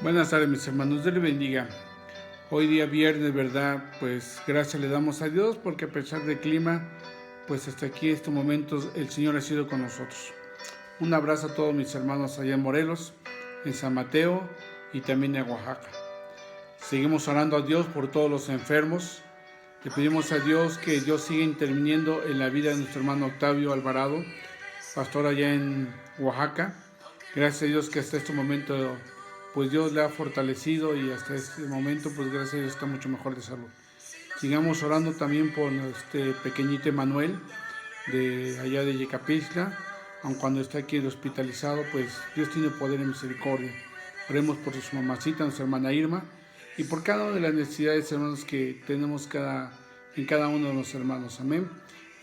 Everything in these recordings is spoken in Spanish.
Buenas tardes, mis hermanos, Dios les bendiga. Hoy día viernes, ¿verdad? Pues gracias le damos a Dios porque a pesar del clima, pues hasta aquí estos momentos el Señor ha sido con nosotros. Un abrazo a todos mis hermanos allá en Morelos, en San Mateo y también en Oaxaca. Seguimos orando a Dios por todos los enfermos. Le pedimos a Dios que Dios siga interviniendo en la vida de nuestro hermano Octavio Alvarado, pastor allá en Oaxaca. Gracias a Dios que hasta este momento pues Dios le ha fortalecido y hasta este momento pues gracias a Dios está mucho mejor de salud. Sigamos orando también por este pequeñito Emanuel de allá de Yecapixtla, aun cuando está aquí hospitalizado, pues Dios tiene poder y misericordia. Oremos por su mamacita, nuestra hermana Irma, y por cada una de las necesidades, hermanos, que tenemos en cada uno de los hermanos. Amén.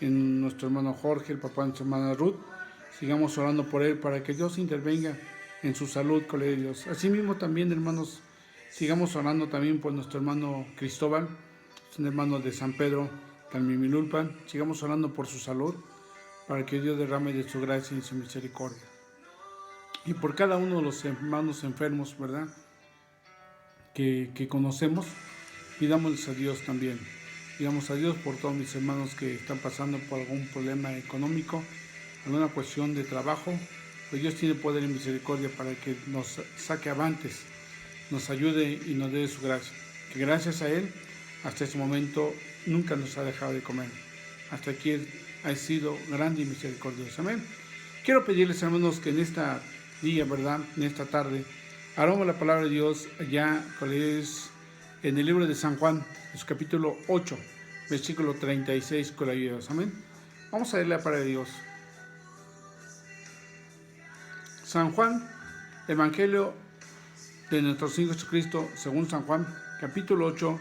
En nuestro hermano Jorge, el papá de nuestra hermana Ruth, sigamos orando por él para que Dios intervenga en su salud, colega de Dios. Asimismo también, hermanos, sigamos orando también por nuestro hermano Cristóbal, es un hermano de San Pedro, Talmimilulpan. Sigamos orando por su salud, para que Dios derrame de su gracia y su misericordia. Y por cada uno de los hermanos enfermos, ¿verdad?, que conocemos, pidámosles a Dios también. Pidamos a Dios por todos mis hermanos que están pasando por algún problema económico, alguna cuestión de trabajo. Pues Dios tiene poder y misericordia para que nos saque avantes, nos ayude y nos dé su gracia. Que gracias a Él, hasta este momento, nunca nos ha dejado de comer. Hasta aquí ha sido grande y misericordioso. Amén. Quiero pedirles, hermanos, que en esta día, ¿verdad?, en esta tarde, abramos la palabra de Dios allá, en el libro de San Juan, en su capítulo 8, versículo 36, con la ayuda de Dios. Amén. Vamos a leer la palabra de Dios. San Juan, Evangelio de nuestro Señor Jesucristo, según San Juan, capítulo 8.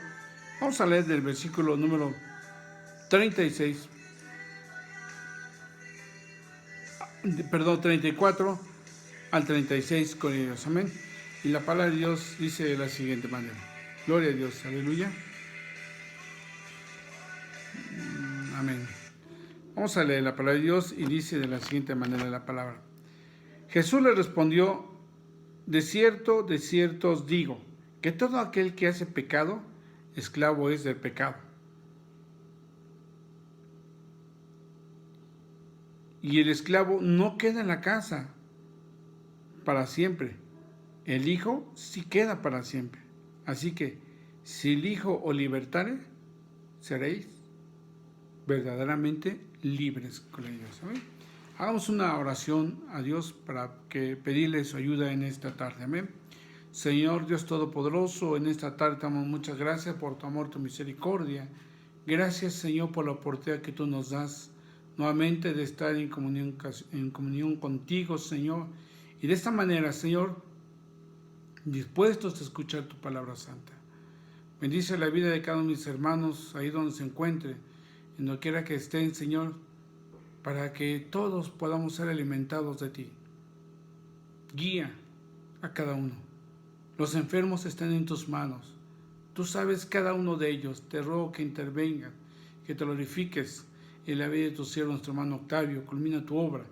Vamos a leer del versículo número 36, 34 al 36 con ellos. Amén. Y la palabra de Dios dice de la siguiente manera. Gloria a Dios, aleluya. Amén. Vamos a leer la palabra de Dios y dice de la siguiente manera la palabra. Jesús le respondió: de cierto os digo, que todo aquel que hace pecado, esclavo es del pecado. Y el esclavo no queda en la casa para siempre. El Hijo sí queda para siempre. Así que, si el Hijo os libertare, seréis verdaderamente libres con ellos. ¿Saben? Hagamos una oración a Dios para que pedirle su ayuda en esta tarde. Amén. Señor Dios Todopoderoso, en esta tarde te damos muchas gracias por tu amor, tu misericordia. Gracias, Señor, por la oportunidad que tú nos das nuevamente de estar en comunión contigo, Señor. Y de esta manera, Señor, dispuestos a escuchar tu palabra santa. Bendice la vida de cada uno de mis hermanos, ahí donde se encuentre, en donde quiera que estén, Señor, para que todos podamos ser alimentados de ti. Guía a cada uno. Los enfermos están en tus manos. Tú sabes cada uno de ellos. Te ruego que intervengas, que te glorifiques en la vida de tu siervo, nuestro hermano Octavio. Culmina tu obra.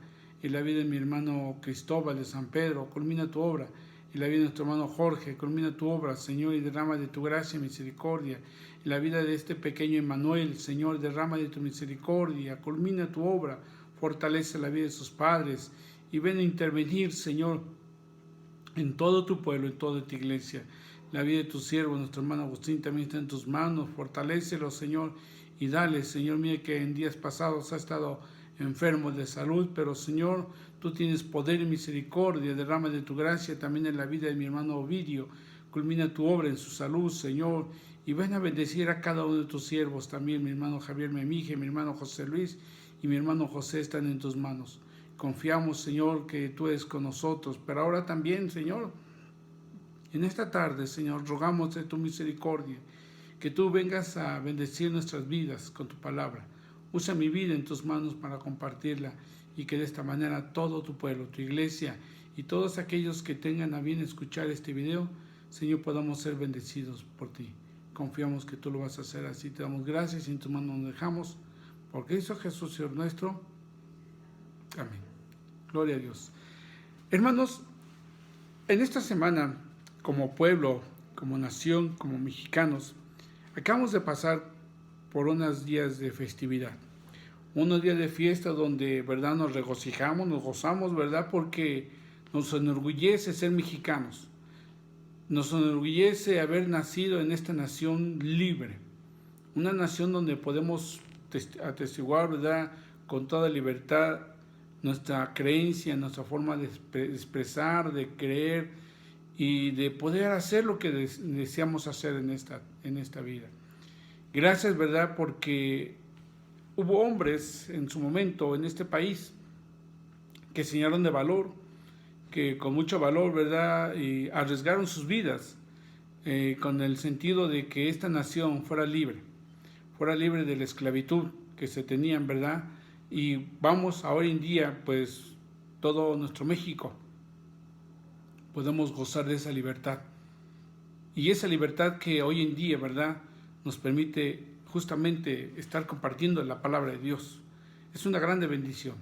En la vida de mi hermano Cristóbal de San Pedro. Culmina tu obra. En la vida de nuestro hermano Jorge. Culmina tu obra, Señor, y derrama de tu gracia y misericordia. En la vida de este pequeño Emanuel, Señor, derrama de tu misericordia. Culmina tu obra. Fortalece la vida de sus padres. Y ven a intervenir, Señor, en todo tu pueblo, en toda tu iglesia. La vida de tu siervo, nuestro hermano Agustín, también está en tus manos. Fortalécelo, Señor, y dale, Señor, mire que en días pasados ha estado enfermo de salud, pero, Señor, tú tienes poder y misericordia. Derrama de tu gracia también en la vida de mi hermano Ovidio. Culmina tu obra en su salud, Señor, y ven a bendecir a cada uno de tus siervos. También mi hermano Javier Memije, mi hermano José Luis y mi hermano José están en tus manos. Confiamos, Señor, que tú eres con nosotros, pero ahora también, Señor, en esta tarde, Señor, rogamos de tu misericordia, que tú vengas a bendecir nuestras vidas con tu palabra. Usa mi vida en tus manos para compartirla y que de esta manera todo tu pueblo, tu iglesia y todos aquellos que tengan a bien escuchar este video, Señor, podamos ser bendecidos por ti. Confiamos que tú lo vas a hacer así. Te damos gracias y en tu mano nos dejamos. Por Cristo Jesús, Señor nuestro. Amén. Gloria a Dios. Hermanos, en esta semana como pueblo, como nación, como mexicanos, acabamos de pasar por unos días de festividad, unos días de fiesta donde, ¿verdad?, nos regocijamos, nos gozamos, ¿verdad?, porque nos enorgullece ser mexicanos, nos enorgullece haber nacido en esta nación libre, una nación donde podemos atestiguar, ¿verdad?, con toda libertad nuestra creencia, nuestra forma de expresar, de creer y de poder hacer lo que deseamos hacer en esta vida. Gracias, ¿verdad?, porque hubo hombres en su momento en este país que enseñaron de valor, que con mucho valor, ¿verdad?, y arriesgaron sus vidas con el sentido de que esta nación fuera libre de la esclavitud que se tenían, ¿verdad? Y vamos a hoy en día, pues todo nuestro México podemos gozar de esa libertad. Y esa libertad que hoy en día, ¿verdad?, nos permite justamente estar compartiendo la palabra de Dios. Es una grande bendición.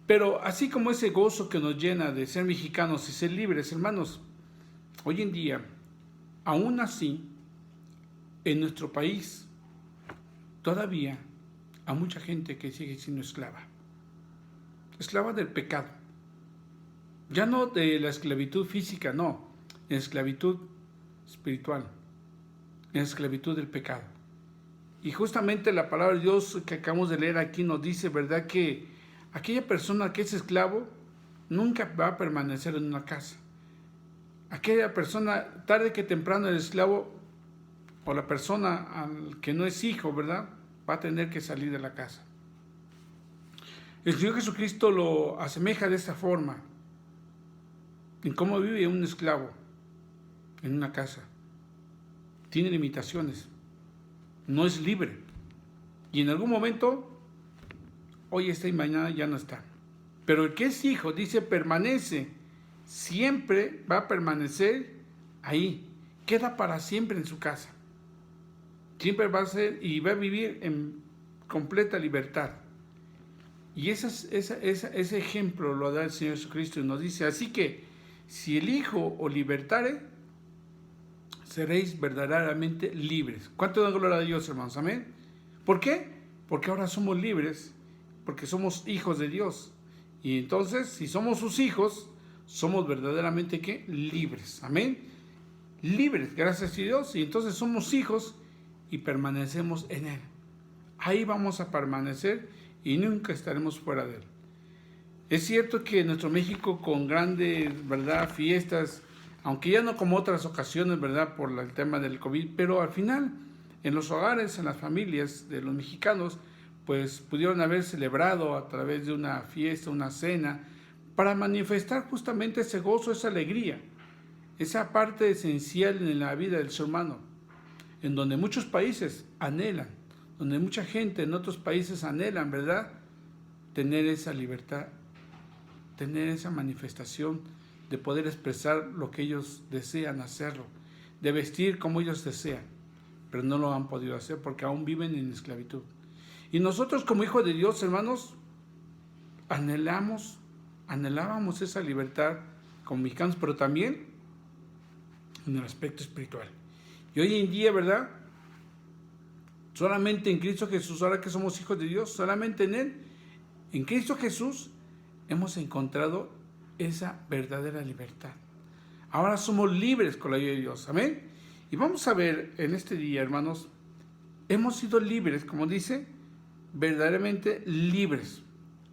Pero así como ese gozo que nos llena de ser mexicanos y ser libres, hermanos, hoy en día, aún así, en nuestro país, todavía hay mucha gente que sigue siendo esclava del pecado. Ya no de la esclavitud física, no, la esclavitud espiritual, la esclavitud del pecado. Y justamente la palabra de Dios que acabamos de leer aquí nos dice, ¿verdad?, que aquella persona que es esclavo nunca va a permanecer en una casa. Aquella persona, tarde que temprano, el esclavo o la persona al que no es hijo, ¿verdad?, va a tener que salir de la casa. El Señor Jesucristo lo asemeja de esta forma, en cómo vive un esclavo en una casa. Tiene limitaciones, no es libre. Y en algún momento, hoy está y mañana ya no está. Pero el que es hijo, dice, permanece, siempre va a permanecer ahí, queda para siempre en su casa. Siempre va a ser y va a vivir en completa libertad. Y ese ejemplo lo da el Señor Jesucristo y nos dice, así que si el Hijo os libertare, seréis verdaderamente libres. ¿Cuánto da gloria a Dios, hermanos? Amén. ¿Por qué? Porque ahora somos libres, porque somos hijos de Dios. Y entonces, si somos sus hijos, somos verdaderamente, ¿qué? Libres. Amén. Libres, gracias a Dios. Y entonces somos hijos y permanecemos en Él. Ahí vamos a permanecer y nunca estaremos fuera de Él. Es cierto que en nuestro México, con grandes, ¿verdad?, fiestas, aunque ya no como otras ocasiones, ¿verdad?, por el tema del COVID, pero al final, en los hogares, en las familias de los mexicanos, pues pudieron haber celebrado a través de una fiesta, una cena, para manifestar justamente ese gozo, esa alegría, esa parte esencial en la vida del ser humano, en donde muchos países anhelan, donde mucha gente en otros países anhelan, ¿verdad?, tener esa libertad, tener esa manifestación de poder expresar lo que ellos desean hacerlo, de vestir como ellos desean, pero no lo han podido hacer porque aún viven en esclavitud. Y nosotros como hijos de Dios, hermanos, anhelábamos esa libertad como mexicanos, pero también en el aspecto espiritual. Y hoy en día, ¿verdad?, solamente en Cristo Jesús, ahora que somos hijos de Dios, solamente en Él, en Cristo Jesús, hemos encontrado esa verdadera libertad. Ahora somos libres con la ayuda de Dios. Amén. Y vamos a ver en este día, hermanos, hemos sido libres, como dice, verdaderamente libres.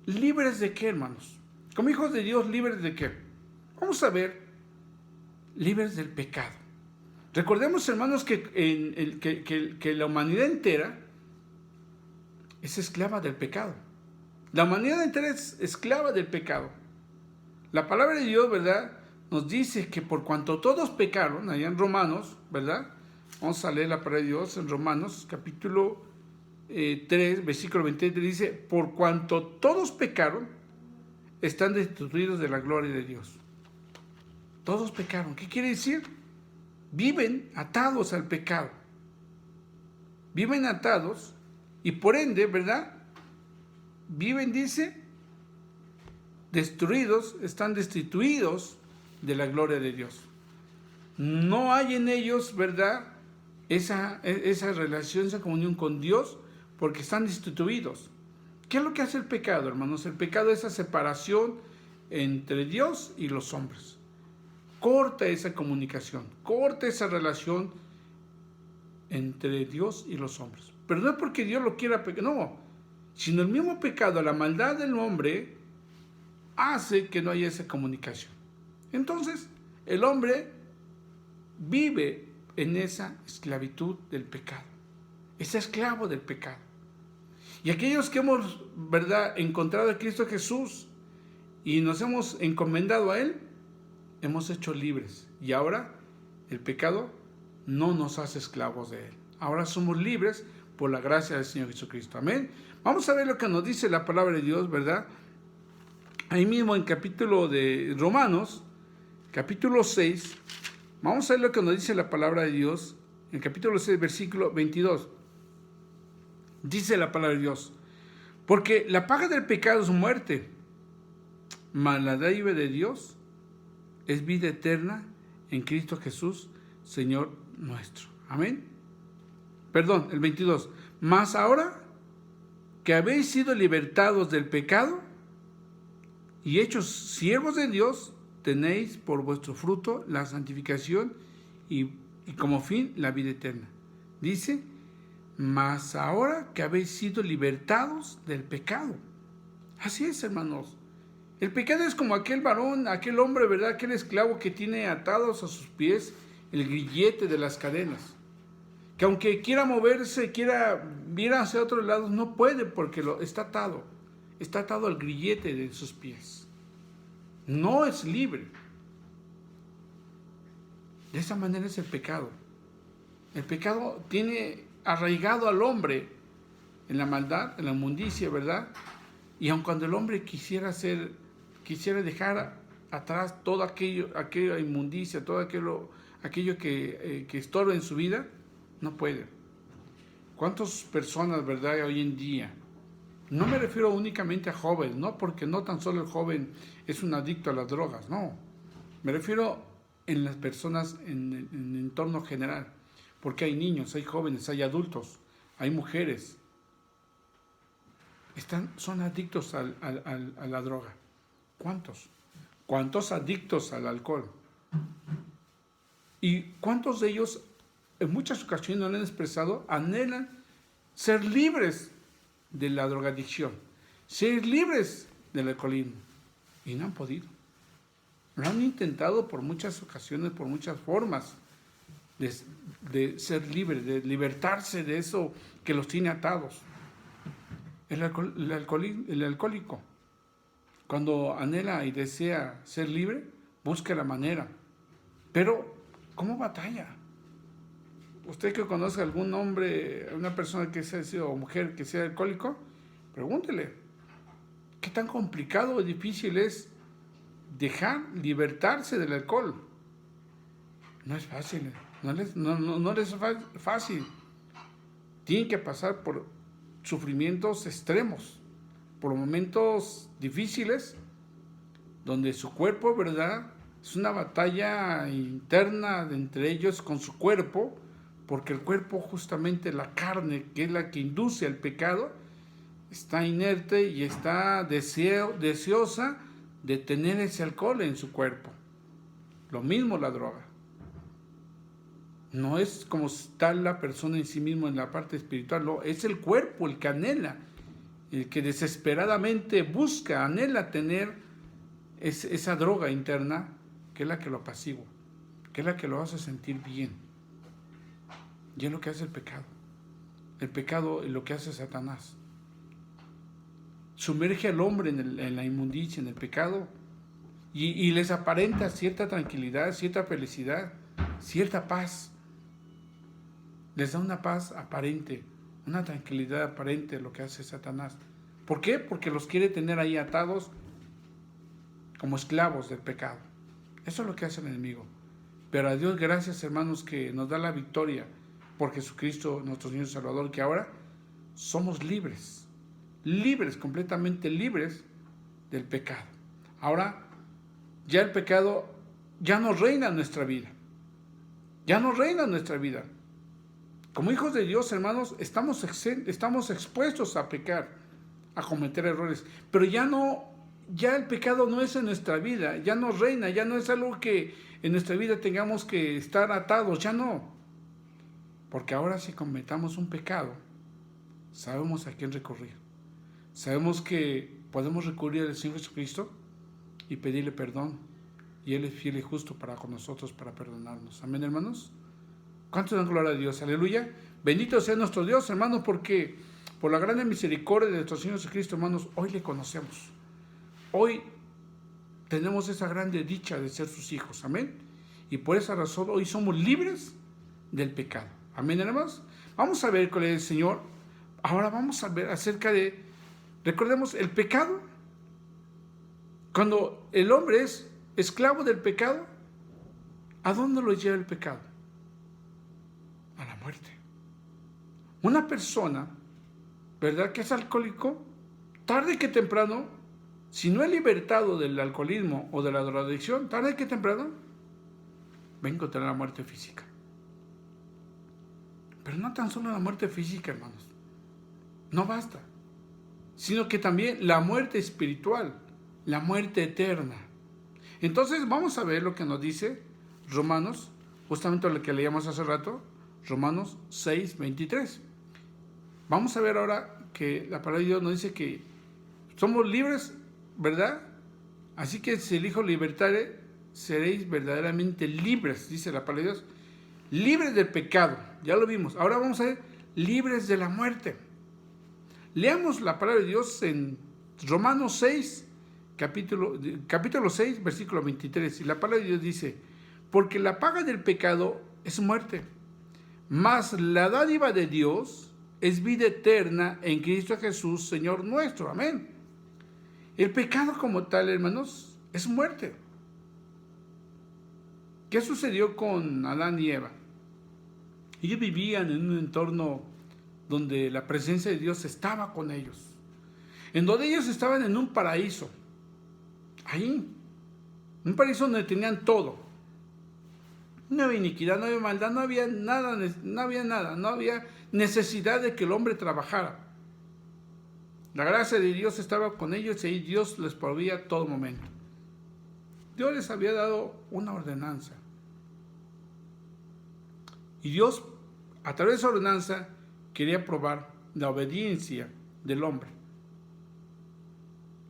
¿Libres de qué, hermanos? Como hijos de Dios, ¿libres de qué? Vamos a ver, libres del pecado. Recordemos, hermanos, que la humanidad entera es esclava del pecado. La humanidad entera es esclava del pecado. La palabra de Dios, ¿verdad?, nos dice que por cuanto todos pecaron, allá en Romanos, ¿verdad? Vamos a leer la palabra de Dios en Romanos, capítulo 3, versículo 23, dice, por cuanto todos pecaron, están destituidos de la gloria de Dios. Todos pecaron. ¿Qué quiere decir? Viven atados al pecado. Viven atados y por ende, ¿verdad?, viven, dice, destruidos, están destituidos de la gloria de Dios. No hay en ellos, ¿verdad?, esa relación, esa comunión con Dios, porque están destituidos. ¿Qué es lo que hace el pecado, hermanos? El pecado es esa separación entre Dios y los hombres. Corta esa comunicación, corta esa relación entre Dios y los hombres. Pero no es porque Dios lo quiera, no, sino el mismo pecado, la maldad del hombre, hace que no haya esa comunicación. Entonces, el hombre vive en esa esclavitud del pecado, es esclavo del pecado. Y aquellos que hemos, ¿verdad?, encontrado a Cristo Jesús y nos hemos encomendado a Él, hemos hecho libres. Y ahora el pecado no nos hace esclavos de Él. Ahora somos libres por la gracia del Señor Jesucristo. Amén. Vamos a ver lo que nos dice la palabra de Dios, ¿verdad? Ahí mismo en capítulo de Romanos, capítulo 6, vamos a ver lo que nos dice la palabra de Dios, en capítulo 6, versículo 22. Dice la palabra de Dios: porque la paga del pecado es muerte, mas la dádiva de Dios es vida eterna en Cristo Jesús, Señor nuestro. Amén. Perdón, el 22. Mas ahora que habéis sido libertados del pecado y hechos siervos de Dios, tenéis por vuestro fruto la santificación y como fin la vida eterna. Dice: mas ahora que habéis sido libertados del pecado. Así es, hermanos. El pecado es como aquel varón, aquel hombre, ¿verdad?, aquel esclavo que tiene atados a sus pies el grillete de las cadenas. Que aunque quiera moverse, quiera ir hacia otros lados, no puede porque está atado. Está atado al grillete de sus pies. No es libre. De esa manera es el pecado. El pecado tiene arraigado al hombre en la maldad, en la inmundicia, ¿verdad? Y aun cuando el hombre quisiera dejar atrás todo aquella inmundicia, todo aquello que estorba en su vida, no puede. ¿Cuántas personas, verdad, hoy en día? No me refiero únicamente a jóvenes, ¿no? Porque no tan solo el joven es un adicto a las drogas, no. Me refiero en las personas en el entorno general. Porque hay niños, hay jóvenes, hay adultos, hay mujeres. Son adictos a la droga. ¿Cuántos? ¿Cuántos adictos al alcohol? ¿Y cuántos de ellos, en muchas ocasiones no lo han expresado, anhelan ser libres de la drogadicción, ser libres del alcoholismo? Y no han podido. Lo han intentado por muchas ocasiones, por muchas formas, de ser libres, de libertarse de eso que los tiene atados. El alcohólico, cuando anhela y desea ser libre, busca la manera. Pero, ¿cómo batalla? Usted que conozca a algún hombre, una persona que sea o mujer que sea alcohólico, pregúntele, ¿qué tan complicado o difícil es libertarse del alcohol? No es fácil, no les es fácil. Tienen que pasar por sufrimientos extremos, por momentos difíciles, donde su cuerpo, ¿verdad?, es una batalla interna entre ellos con su cuerpo, porque el cuerpo, justamente la carne, que es la que induce al pecado, está inerte y está deseosa de tener ese alcohol en su cuerpo. Lo mismo la droga. No es como está la persona en sí mismo en la parte espiritual, no, es el cuerpo el que anhela, el que desesperadamente busca, anhela tener esa droga interna, que es la que lo apacigua, que es la que lo hace sentir bien. Y es lo que hace el pecado. El pecado es lo que hace Satanás. Sumerge al hombre en la inmundicia, en el pecado, y les aparenta cierta tranquilidad, cierta felicidad, cierta paz. Les da una paz aparente, una tranquilidad aparente lo que hace Satanás. ¿Por qué? Porque los quiere tener ahí atados como esclavos del pecado. Eso es lo que hace el enemigo. Pero a Dios gracias, hermanos, que nos da la victoria por Jesucristo, nuestro Señor y Salvador, que ahora somos libres, completamente libres del pecado. Ahora ya el pecado ya no reina en nuestra vida. Ya no reina en nuestra vida. Como hijos de Dios, hermanos, estamos expuestos a pecar, a cometer errores, pero ya el pecado no es en nuestra vida, ya no reina, ya no es algo que en nuestra vida tengamos que estar atados, ya no. Porque ahora si cometamos un pecado, sabemos a quién recurrir. Sabemos que podemos recurrir al Señor Jesucristo y pedirle perdón. Y Él es fiel y justo para con nosotros, para perdonarnos. Amén, hermanos. ¿Cuánto dan gloria a Dios? Aleluya. Bendito sea nuestro Dios, hermanos, porque por la grande misericordia de nuestro Señor Jesucristo, hermanos, hoy le conocemos. Hoy tenemos esa grande dicha de ser sus hijos. Amén. Y por esa razón hoy somos libres del pecado. Amén, hermanos. Vamos a ver con el Señor. Ahora vamos a ver acerca de, recordemos, el pecado. Cuando el hombre es esclavo del pecado, ¿a dónde lo lleva el pecado? A la muerte. Una persona, ¿verdad?, que es alcohólico, tarde que temprano, si no es libertado del alcoholismo o de la drogadicción, tarde que temprano, va a encontrar la muerte física. Pero no tan solo la muerte física, hermanos. No basta. Sino que también la muerte espiritual, la muerte eterna. Entonces vamos a ver lo que nos dice Romanos, justamente lo que leíamos hace rato, Romanos 6:23. Vamos a ver ahora que la palabra de Dios nos dice que somos libres, ¿verdad? Así que si el Hijo libertare, seréis verdaderamente libres, dice la palabra de Dios. Libres del pecado, ya lo vimos. Ahora vamos a ver, libres de la muerte. Leamos la palabra de Dios en Romanos 6, capítulo 6, versículo 23. Y la palabra de Dios dice, porque la paga del pecado es muerte, mas la dádiva de Dios es vida eterna en Cristo Jesús, Señor nuestro. Amén. El pecado como tal, hermanos, es muerte. ¿Qué sucedió con Adán y Eva? Ellos vivían en un entorno donde la presencia de Dios estaba con ellos, en donde ellos estaban en un paraíso, ahí, un paraíso donde tenían todo. No había iniquidad, no había maldad, no había nada, no había necesidad de que el hombre trabajara. La gracia de Dios estaba con ellos y Dios les proveía a todo momento. Dios les había dado una ordenanza. Y Dios, a través de esa ordenanza, quería probar la obediencia del hombre.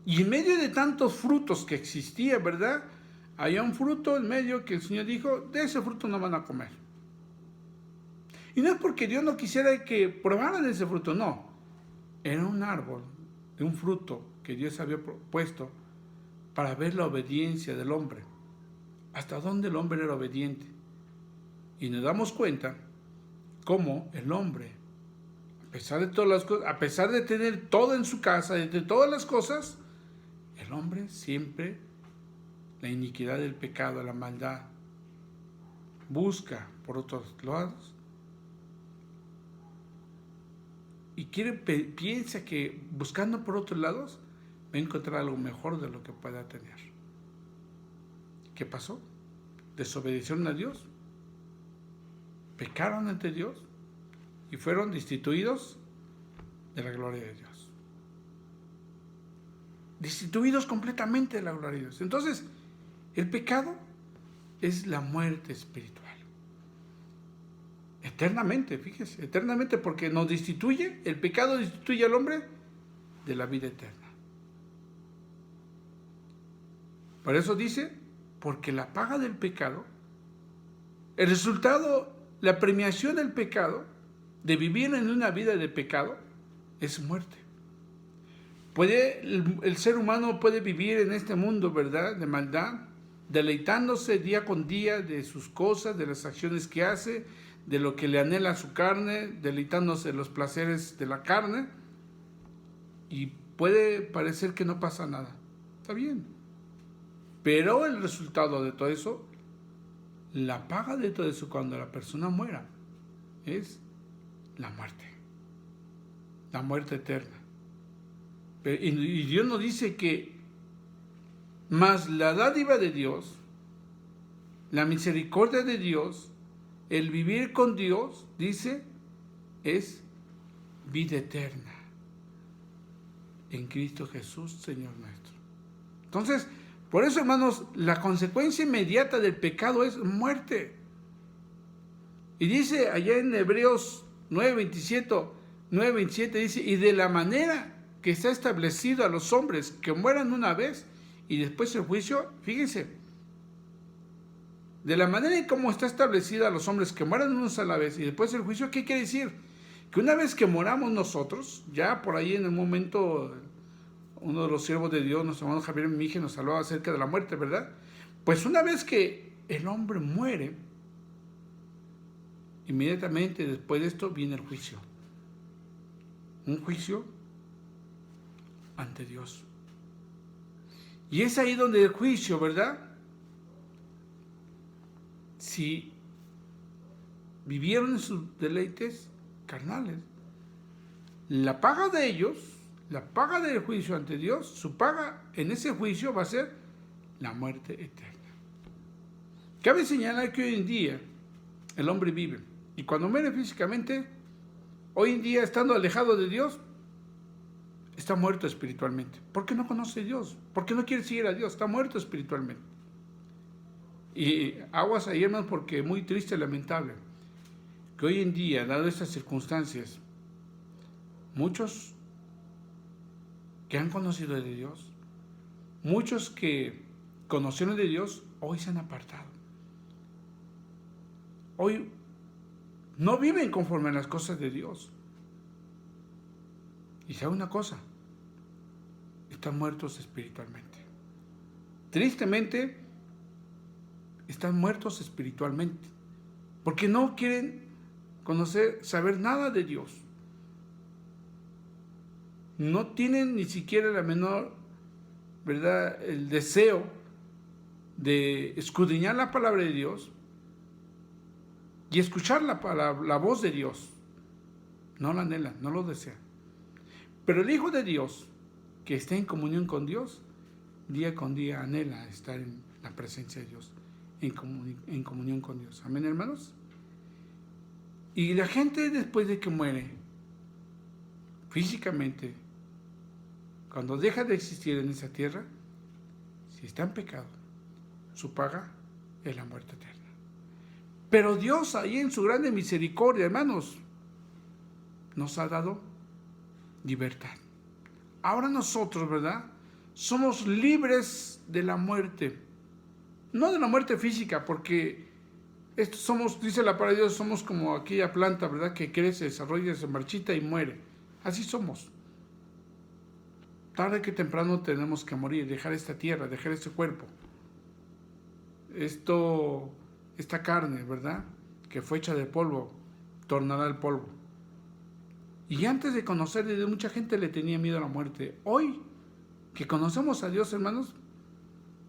Y en medio de tantos frutos que existía, ¿verdad?, había un fruto en medio que el Señor dijo, de ese fruto no van a comer. Y no es porque Dios no quisiera que probaran ese fruto, no. Era un árbol, de un fruto que Dios había puesto para ver la obediencia del hombre. Hasta dónde el hombre era obediente. Y nos damos cuenta cómo el hombre, a pesar de todas las cosas, a pesar de tener todo en su casa, de todas las cosas, el hombre siempre, la iniquidad del pecado, la maldad, busca por otros lados y piensa que buscando por otros lados va a encontrar algo mejor de lo que pueda tener. ¿Qué pasó? Desobedecieron a Dios, pecaron ante Dios y fueron destituidos de la gloria de Dios. Destituidos completamente de la gloria de Dios. Entonces, el pecado es la muerte espiritual. Eternamente, fíjese, eternamente, porque nos destituye, el pecado destituye al hombre de la vida eterna. Por eso dice, porque la paga del pecado, el resultado, la premiación del pecado, de vivir en una vida de pecado, es muerte. El ser humano puede vivir en este mundo, ¿verdad?, de maldad, deleitándose día con día de sus cosas, de las acciones que hace, de lo que le anhela su carne, deleitándose de los placeres de la carne, y puede parecer que no pasa nada. Está bien. Pero el resultado de todo eso, la paga de todo eso cuando la persona muera, es la muerte eterna. Y Dios nos dice que más la dádiva de Dios, la misericordia de Dios, el vivir con Dios, dice, es vida eterna en Cristo Jesús, Señor nuestro. Entonces, por eso, hermanos, la consecuencia inmediata del pecado es muerte. Y dice allá en Hebreos 9:27, dice, y de la manera que está establecido a los hombres que mueran una vez y después el juicio, fíjense, de la manera en cómo está establecido a los hombres que mueran una sola vez y después el juicio, ¿qué quiere decir? Que una vez que moramos nosotros, ya por ahí en el momento, uno de los siervos de Dios, nuestro hermano Javier Mije, nos hablaba acerca de la muerte, ¿verdad? Pues una vez que el hombre muere, inmediatamente después de esto viene el juicio. Un juicio ante Dios. Y es ahí donde el juicio, ¿verdad? Si vivieron en sus deleites carnales, la paga de ellos, la paga del juicio ante Dios, su paga en ese juicio va a ser la muerte eterna. Cabe señalar que hoy en día el hombre vive, y cuando muere físicamente, hoy en día estando alejado de Dios, está muerto espiritualmente. ¿Por qué no conoce a Dios? ¿Por qué no quiere seguir a Dios? Está muerto espiritualmente. Y aguas ahí, hermanos, porque es muy triste y lamentable que hoy en día, dado estas circunstancias, muchos que han conocido de Dios, muchos que conocieron de Dios, hoy se han apartado. Hoy no viven conforme a las cosas de Dios. Y sabe una cosa, están muertos espiritualmente. Tristemente, están muertos espiritualmente, porque no quieren conocer, saber nada de Dios. No tienen ni siquiera la menor, ¿verdad?, el deseo de escudriñar la palabra de Dios y escuchar la voz de Dios. No la anhelan, no lo desean. Pero el Hijo de Dios, que está en comunión con Dios, día con día anhela estar en la presencia de Dios, en comunión con Dios. Amén, hermanos. Y la gente después de que muere físicamente, cuando deja de existir en esa tierra, si está en pecado, su paga es la muerte eterna. Pero Dios, ahí en su grande misericordia, hermanos, nos ha dado libertad. Ahora nosotros, ¿verdad?, somos libres de la muerte. No de la muerte física, porque somos, dice la palabra de Dios, somos como aquella planta, ¿verdad?, que crece, desarrolla, se marchita y muere. Así somos. Tarde que temprano tenemos que morir, dejar esta tierra, dejar este cuerpo. Esta carne, ¿verdad?, que fue hecha de polvo, tornará al polvo. Y antes de conocer a Dios, mucha gente le tenía miedo a la muerte. Hoy, que conocemos a Dios, hermanos,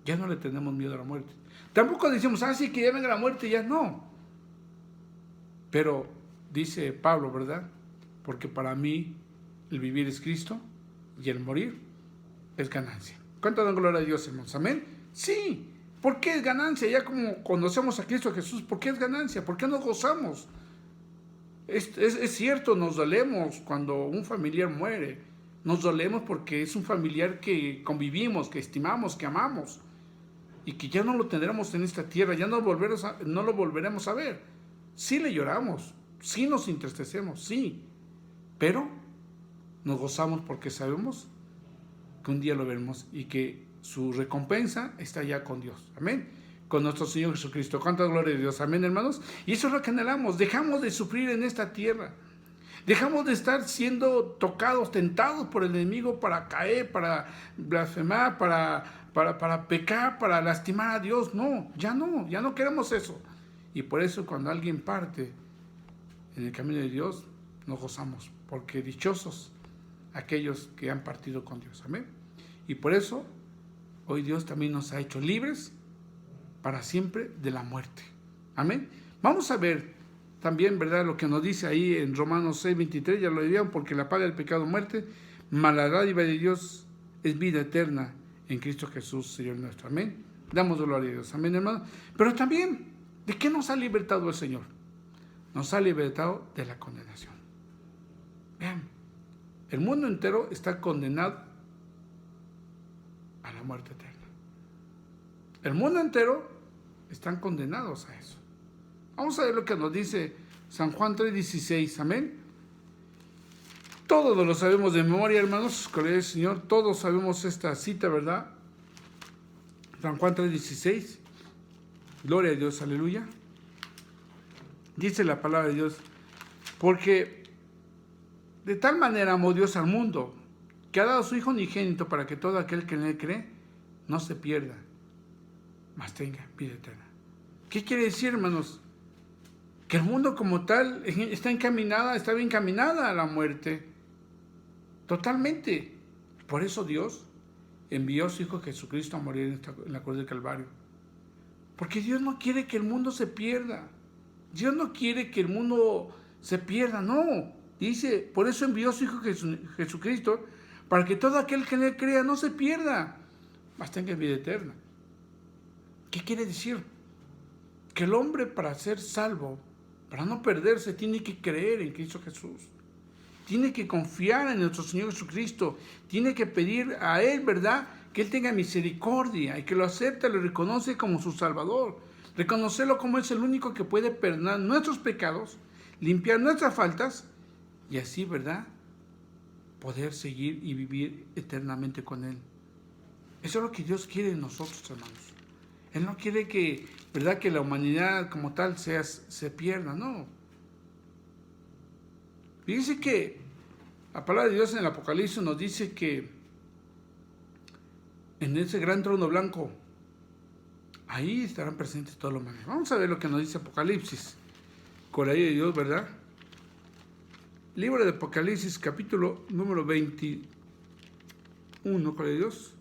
ya no le tenemos miedo a la muerte. Tampoco decimos, sí, que ya venga la muerte, ya no. Pero dice Pablo, ¿verdad?, porque para mí el vivir es Cristo y el morir es ganancia. ¿Cuánto dan gloria a Dios, hermanos? ¿Amén? Sí. ¿Por qué es ganancia? Ya como conocemos a Cristo Jesús, ¿por qué es ganancia? ¿Por qué nos gozamos? Es cierto, nos dolemos cuando un familiar muere. Nos dolemos porque es un familiar que convivimos, que estimamos, que amamos. Y que ya no lo tendremos en esta tierra, ya no lo volveremos a ver. Sí le lloramos, sí nos entristecemos, sí. Pero nos gozamos porque sabemos que un día lo veremos y que su recompensa está ya con Dios. Amén. Con nuestro Señor Jesucristo. Cuánta gloria a Dios. Amén, hermanos. Y eso es lo que anhelamos. Dejamos de sufrir en esta tierra. Dejamos de estar siendo tocados, tentados por el enemigo para caer, para blasfemar, para pecar, para lastimar a Dios. No, ya no queremos eso. Y por eso cuando alguien parte en el camino de Dios, nos gozamos, porque dichosos aquellos que han partido con Dios. Amén. Y por eso hoy Dios también nos ha hecho libres para siempre de la muerte. Amén. Vamos a ver también, ¿verdad?, lo que nos dice ahí en Romanos 6:23, ya lo dirían, porque la paga del pecado es muerte, mas la dádiva de Dios es vida eterna en Cristo Jesús, Señor nuestro. Amén. Damos gloria a Dios. Amén, hermano. Pero también, ¿de qué nos ha libertado el Señor? nos ha libertado de la condenación. Vean, el mundo entero está condenado a la muerte eterna. El mundo entero están condenados a eso. Vamos a ver lo que nos dice San Juan 3:16, amén. Todos lo sabemos de memoria, hermanos, con el Señor, todos sabemos esta cita, ¿verdad? San Juan 3:16, gloria a Dios, aleluya. Dice la palabra de Dios, porque de tal manera amó Dios al mundo, que ha dado a su Hijo unigénito para que todo aquel que en él cree no se pierda, mas tenga vida eterna. ¿Qué quiere decir, hermanos? Que el mundo como tal está bien encaminada a la muerte. Totalmente. Por eso Dios envió a su Hijo Jesucristo a morir en la cruz del Calvario. Porque Dios no quiere que el mundo se pierda. Dios no quiere que el mundo se pierda, no. Dice, por eso envió a su Hijo Jesucristo, para que todo aquel que en él crea no se pierda, mas tenga vida eterna. ¿Qué quiere decir? Que el hombre, para ser salvo, para no perderse, tiene que creer en Cristo Jesús. Tiene que confiar en nuestro Señor Jesucristo. Tiene que pedir a Él, ¿verdad?, que Él tenga misericordia y que lo acepte, lo reconoce como su Salvador. Reconocerlo como es el único que puede perdonar nuestros pecados, limpiar nuestras faltas y así, ¿verdad?, poder seguir y vivir eternamente con Él. Eso es lo que Dios quiere de nosotros, hermanos. Él no quiere que, ¿verdad?, que la humanidad como tal se pierda, no. Fíjense que la palabra de Dios en el Apocalipsis nos dice que en ese gran trono blanco, ahí estarán presentes todos los ángeles. Vamos a ver lo que nos dice Apocalipsis, con la ayuda de Dios, ¿verdad? Libro de Apocalipsis, capítulo número 21, con la ayuda de Dios.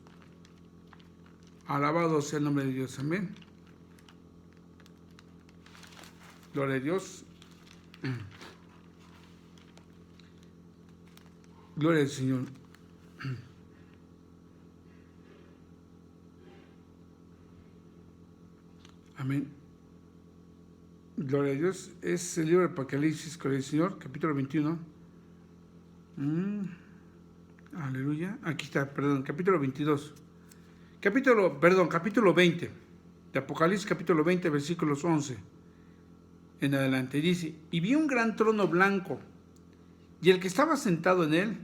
Alabado sea el nombre de Dios, amén. Gloria a Dios. Gloria al Señor. Amén. Gloria a Dios. Es el libro de Apocalipsis, gloria al Señor, capítulo 21. Aleluya. Aquí está, perdón, capítulo 22. Capítulo 20. De Apocalipsis, capítulo 20, versículos 11 en adelante. Dice, y vi un gran trono blanco, y el que estaba sentado en él,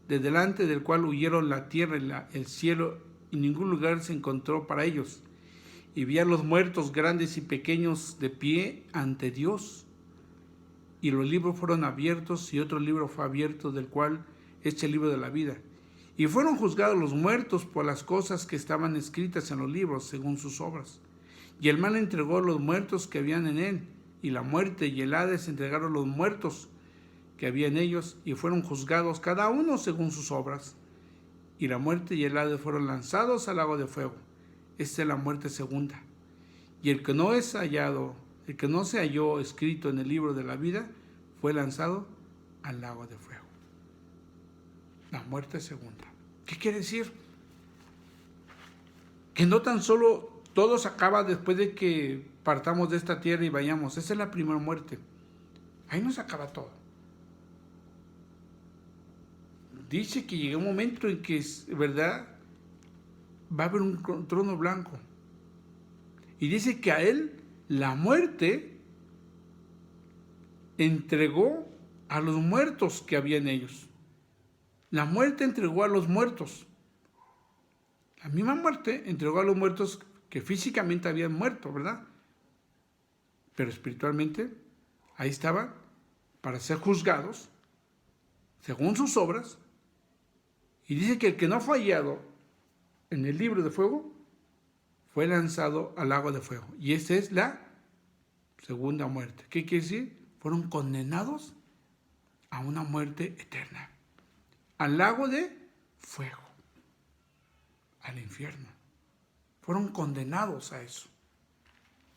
de delante del cual huyeron la tierra y el cielo, y ningún lugar se encontró para ellos. Y vi a los muertos grandes y pequeños de pie ante Dios. Y los libros fueron abiertos, y otro libro fue abierto, del cual es el libro de la vida. Y fueron juzgados los muertos por las cosas que estaban escritas en los libros, según sus obras. Y el mal entregó a los muertos que habían en él, y la muerte y el Hades entregaron los muertos que había en ellos, y fueron juzgados cada uno según sus obras. Y la muerte y el Hades fueron lanzados al lago de fuego. Esta es la muerte segunda. Y el que no se halló escrito en el libro de la vida, fue lanzado al lago de fuego. La muerte segunda. ¿Qué quiere decir? Que no tan solo todo se acaba después de que partamos de esta tierra y vayamos. Esa es la primera muerte. Ahí no se acaba todo. Dice que llega un momento en que, ¿verdad?, va a haber un trono blanco. Y dice que a él la muerte entregó a los muertos que había en ellos. La muerte entregó a los muertos. La misma muerte entregó a los muertos que físicamente habían muerto, ¿verdad? Pero espiritualmente ahí estaban para ser juzgados según sus obras. Y dice que el que no fue hallado en el libro de fuego fue lanzado al lago de fuego. Y esa es la segunda muerte. ¿Qué quiere decir? Fueron condenados a una muerte eterna, al lago de fuego, al infierno. Fueron condenados a eso.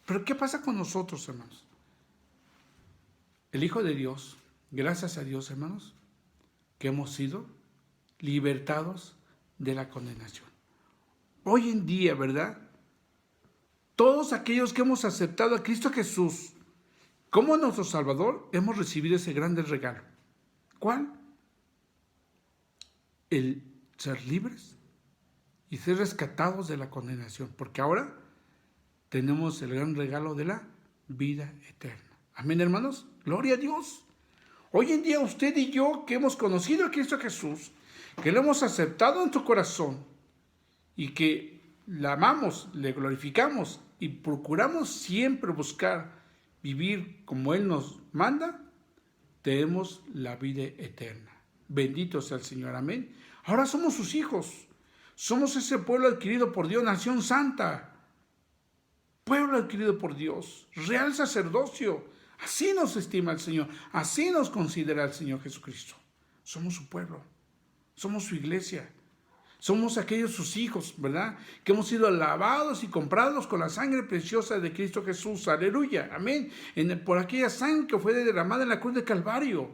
Pero ¿qué pasa con nosotros, hermanos? El Hijo de Dios, gracias a Dios, hermanos, que hemos sido libertados de la condenación. Hoy en día, ¿verdad?, todos aquellos que hemos aceptado a Cristo Jesús, como nuestro Salvador hemos recibido ese grande regalo. ¿Cuál? El ser libres y ser rescatados de la condenación, porque ahora tenemos el gran regalo de la vida eterna. Amén, hermanos. Gloria a Dios. Hoy en día usted y yo, que hemos conocido a Cristo Jesús, que lo hemos aceptado en tu corazón y que la amamos, le glorificamos y procuramos siempre buscar vivir como Él nos manda, tenemos la vida eterna. Bendito sea el Señor. Amén. Ahora somos sus hijos. Somos ese pueblo adquirido por Dios, nación santa. Pueblo adquirido por Dios, real sacerdocio. Así nos estima el Señor, así nos considera el Señor Jesucristo. Somos su pueblo, somos su iglesia, somos aquellos sus hijos, ¿verdad? Que hemos sido lavados y comprados con la sangre preciosa de Cristo Jesús. Aleluya, amén. Por aquella sangre que fue derramada en la cruz de Calvario.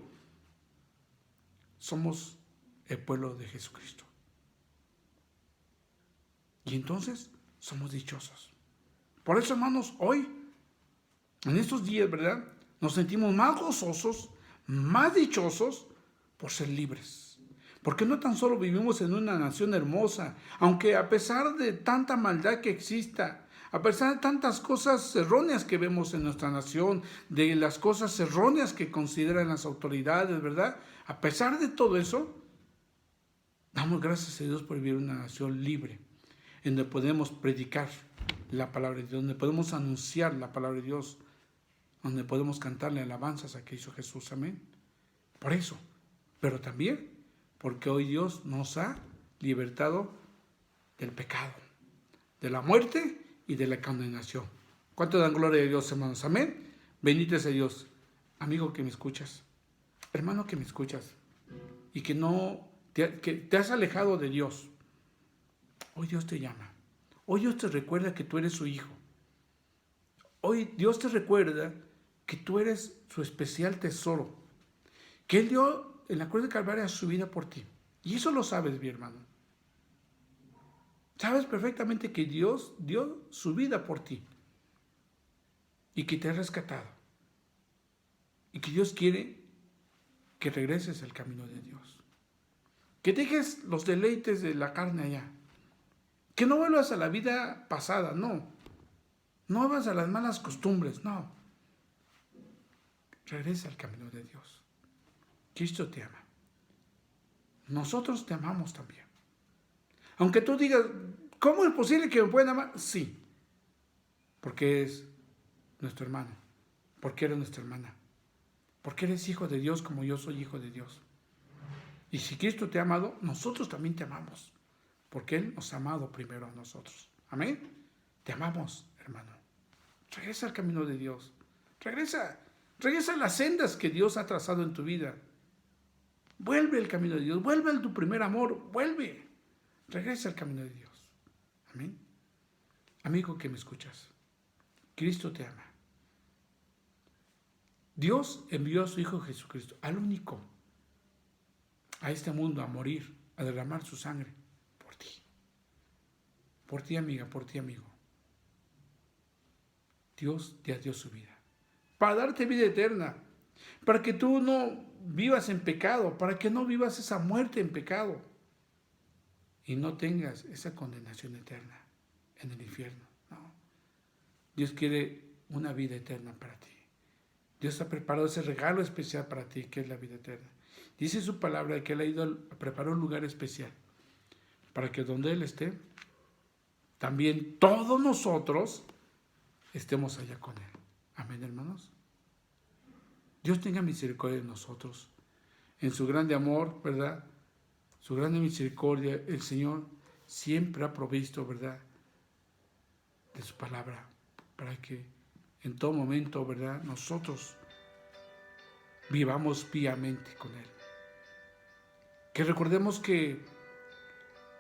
Somos el pueblo de Jesucristo. Y entonces somos dichosos. Por eso, hermanos, hoy, en estos días, ¿verdad?, nos sentimos más gozosos, más dichosos por ser libres. Porque no tan solo vivimos en una nación hermosa, aunque a pesar de tanta maldad que exista, a pesar de tantas cosas erróneas que vemos en nuestra nación, de las cosas erróneas que consideran las autoridades, ¿verdad? A pesar de todo eso, damos gracias a Dios por vivir en una nación libre, en donde podemos predicar la palabra de Dios, donde podemos anunciar la palabra de Dios, donde podemos cantarle alabanzas a Cristo Jesús. Amén. Por eso, pero también porque hoy Dios nos ha libertado del pecado, de la muerte y de la condenación. ¿Cuánto dan gloria a Dios, hermanos? Amén. Bendito sea Dios. Amigo que me escuchas, hermano que me escuchas y que te has alejado de Dios, hoy Dios te llama. Hoy Dios te recuerda que tú eres su hijo. Hoy Dios te recuerda que tú eres su especial tesoro, que Él dio en la cruz de Calvario su vida por ti. Y eso lo sabes, mi hermano. Sabes perfectamente que Dios dio su vida por ti y que te ha rescatado. Y que Dios quiere que regreses al camino de Dios. Que dejes los deleites de la carne allá. Que no vuelvas a la vida pasada, no. No vuelvas a las malas costumbres, no. Regresa al camino de Dios. Cristo te ama. Nosotros te amamos también. Aunque tú digas, ¿cómo es posible que me puedan amar? Sí, porque es nuestro hermano, porque eres nuestra hermana, porque eres hijo de Dios como yo soy hijo de Dios. Y si Cristo te ha amado, nosotros también te amamos, porque Él nos ha amado primero a nosotros. Amén. Te amamos, hermano. Regresa al camino de Dios. Regresa a las sendas que Dios ha trazado en tu vida. Vuelve al camino de Dios. Vuelve a tu primer amor. Vuelve. Regresa al camino de Dios. Amén. Amigo que me escuchas, Cristo te ama. Dios envió a su Hijo Jesucristo, al único, a este mundo a morir, a derramar su sangre por ti. Por ti, amiga, por ti, amigo. Dios te dio su vida para darte vida eterna, para que tú no vivas en pecado, para que no vivas esa muerte en pecado y no tengas esa condenación eterna en el infierno. No. Dios quiere una vida eterna para ti. Dios ha preparado ese regalo especial para ti, que es la vida eterna. Dice su palabra que Él ha ido a preparar un lugar especial para que donde Él esté, también todos nosotros estemos allá con Él. Amén, hermanos. Dios tenga misericordia de nosotros. En su grande amor, ¿verdad? Su grande misericordia, el Señor siempre ha provisto, ¿verdad?, de su palabra, para que en todo momento, ¿verdad?, nosotros vivamos piamente con Él. Que recordemos que,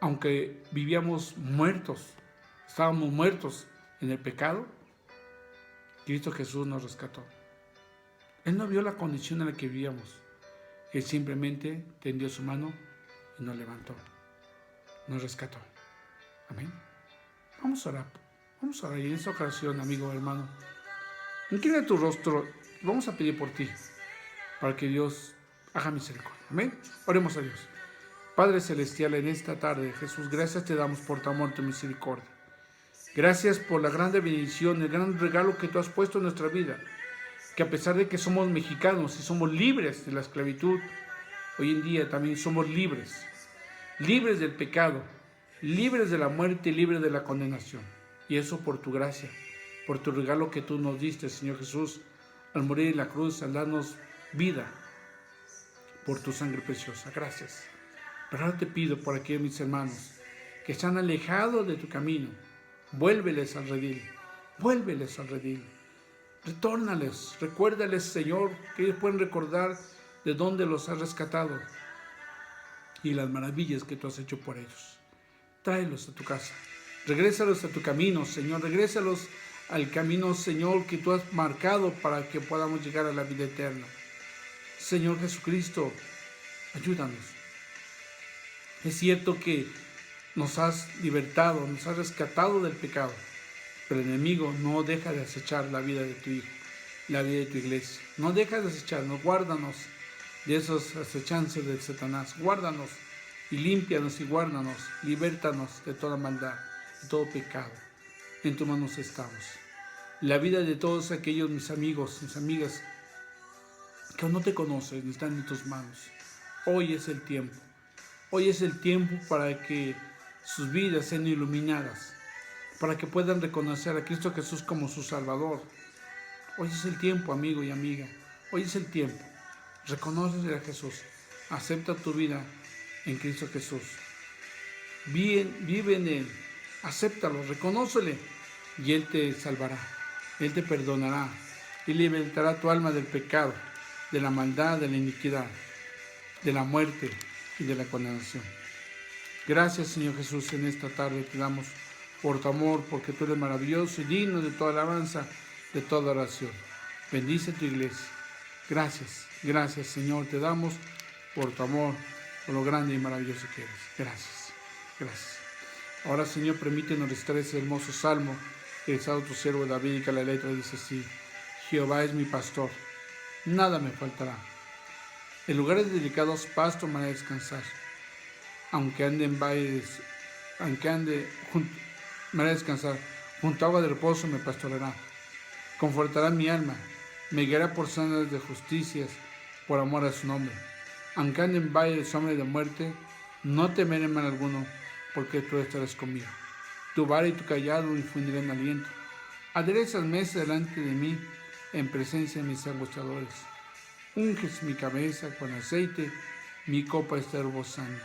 aunque vivíamos muertos, estábamos muertos en el pecado, Cristo Jesús nos rescató. Él no vio la condición en la que vivíamos. Él simplemente tendió su mano y nos levantó, nos rescató. Amén. Vamos a orar. Vamos a orar. Y en esta ocasión, amigo, hermano, inclina tu rostro Vamos a pedir por ti, para que Dios haga misericordia. Amén. Oremos a Dios. Padre Celestial, en esta tarde, Jesús, gracias te damos por tu amor y tu misericordia. Gracias por la grande bendición, el gran regalo que tú has puesto en nuestra vida. Que a pesar de que somos mexicanos y somos libres de la esclavitud, hoy en día también somos libres. Libres del pecado, libres de la muerte y libres de la condenación. Y eso por tu gracia, por tu regalo que tú nos diste, Señor Jesús, al morir en la cruz, al darnos vida, por tu sangre preciosa. Gracias. Pero ahora te pido por aquellos mis hermanos que se han alejado de tu camino, vuélveles al redil, vuélveles al redil. Retórnales, recuérdales, Señor, que ellos pueden recordar de dónde los has rescatado y las maravillas que tú has hecho por ellos. Tráelos a tu casa, regrésalos a tu camino, Señor, regrésalos al camino, Señor, que tú has marcado para que podamos llegar a la vida eterna. Señor Jesucristo, ayúdanos. Es cierto que nos has libertado, nos has rescatado del pecado, pero el enemigo no deja de acechar la vida de tu Hijo, la vida de tu iglesia. No deja de acecharnos, guárdanos de esos acechanzas del Satanás. Guárdanos y límpianos y guárdanos, libértanos de toda maldad, de todo pecado. En tus manos estamos. La vida de todos aquellos mis amigos, mis amigas que no te conocen, están en tus manos. Hoy es el tiempo. Hoy es el tiempo para que sus vidas sean iluminadas, para que puedan reconocer a Cristo Jesús como su Salvador. Hoy es el tiempo, amigo y amiga. Hoy es el tiempo. Reconoce a Jesús. Acepta tu vida en Cristo Jesús. Vive en Él. Acéptalo, reconócele y Él te salvará. Él te perdonará y libertará tu alma del pecado, de la maldad, de la iniquidad, de la muerte y de la condenación. Gracias, Señor Jesús, en esta tarde te damos por tu amor, porque tú eres maravilloso y digno de toda alabanza, de toda oración. Bendice tu iglesia. Gracias, gracias, Señor, te damos por tu amor, por lo grande y maravilloso que eres. Gracias, gracias. Ahora, Señor, permítenos recitar ese hermoso salmo que ha dado tu siervo David, y que la letra dice así: Jehová es mi pastor, nada me faltará. En lugares delicados pasto me hará descansar. Aunque ande en valles, me hará descansar. Junto a agua de reposo me pastoreará. Confortará mi alma. Me guiará por sendas de justicias, por amor a su nombre. Aunque ande en valle de sombra y de muerte, no temeré mal alguno, porque tú estarás conmigo. Tu vara y tu callado infundirán aliento. Aderezas mesa delante de mí, en presencia de mis angustiadores. Unges mi cabeza con aceite, mi copa está rebosando.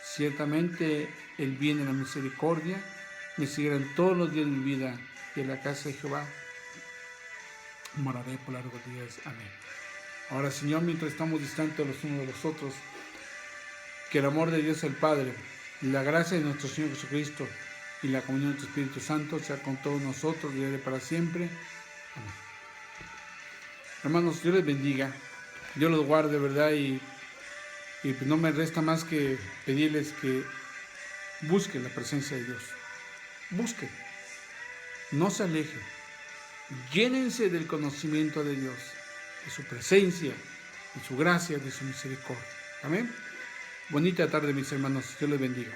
Ciertamente el bien y la misericordia me seguirán todos los días de mi vida, y en la casa de Jehová moraré por largos días. Amén. Ahora, Señor, mientras estamos distantes los unos de los otros, que el amor de Dios el Padre, la gracia de nuestro Señor Jesucristo y la comunión de tu Espíritu Santo sea con todos nosotros, desde para siempre. Amén. Hermanos, Dios les bendiga, Dios los guarde, ¿verdad? Y pues no me resta más que pedirles que busquen la presencia de Dios. Busquen, no se alejen, llénense del conocimiento de Dios, de su presencia, de su gracia, de su misericordia. Amén. Bonita tarde, mis hermanos. Dios les bendiga.